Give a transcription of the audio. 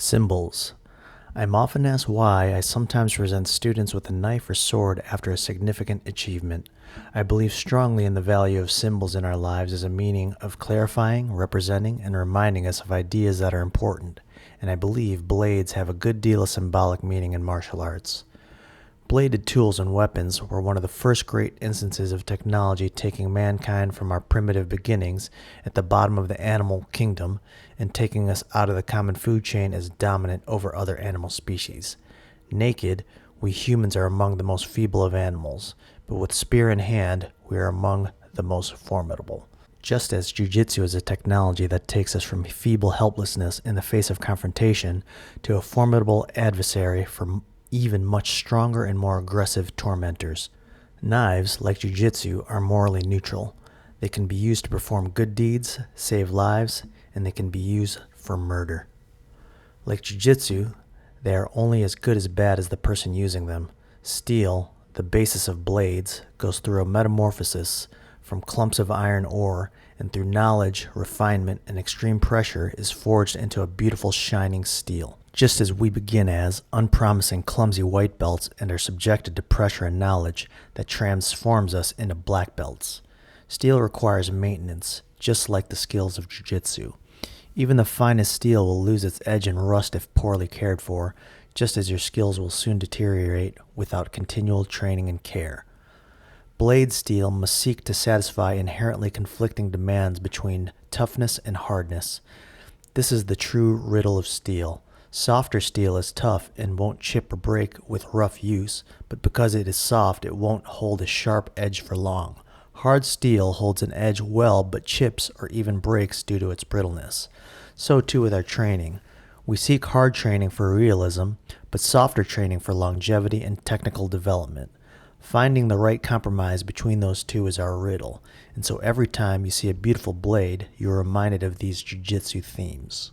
Symbols. I am often asked why I sometimes present students with a knife or sword after a significant achievement. I believe strongly in the value of symbols in our lives as a meaning of clarifying, representing, and reminding us of ideas that are important, and I believe blades have a good deal of symbolic meaning in martial arts. Bladed tools and weapons were one of the first great instances of technology taking mankind from our primitive beginnings at the bottom of the animal kingdom and taking us out of the common food chain as dominant over other animal species. Naked, we humans are among the most feeble of animals, but with spear in hand, we are among the most formidable. Just as jiu-jitsu is a technology that takes us from feeble helplessness in the face of confrontation to a formidable adversary for even much stronger and more aggressive tormentors. Knives, like jiu-jitsu, are morally neutral. They can be used to perform good deeds, save lives, and they can be used for murder. Like jiu-jitsu, they are only as good as bad as the person using them. Steel, the basis of blades, goes through a metamorphosis from clumps of iron ore, and through knowledge, refinement, and extreme pressure is forged into a beautiful shining steel. Just as we begin as unpromising, clumsy white belts and are subjected to pressure and knowledge that transforms us into black belts. Steel requires maintenance, just like the skills of jiu-jitsu. Even the finest steel will lose its edge and rust if poorly cared for, just as your skills will soon deteriorate without continual training and care. Blade steel must seek to satisfy inherently conflicting demands between toughness and hardness. This is the true riddle of steel. Softer steel is tough and won't chip or break with rough use, but because it is soft, it won't hold a sharp edge for long. Hard steel holds an edge well, but chips or even breaks due to its brittleness. So too with our training. We seek hard training for realism, but softer training for longevity and technical development. Finding the right compromise between those two is our riddle, and so every time you see a beautiful blade, you are reminded of these jiu-jitsu themes.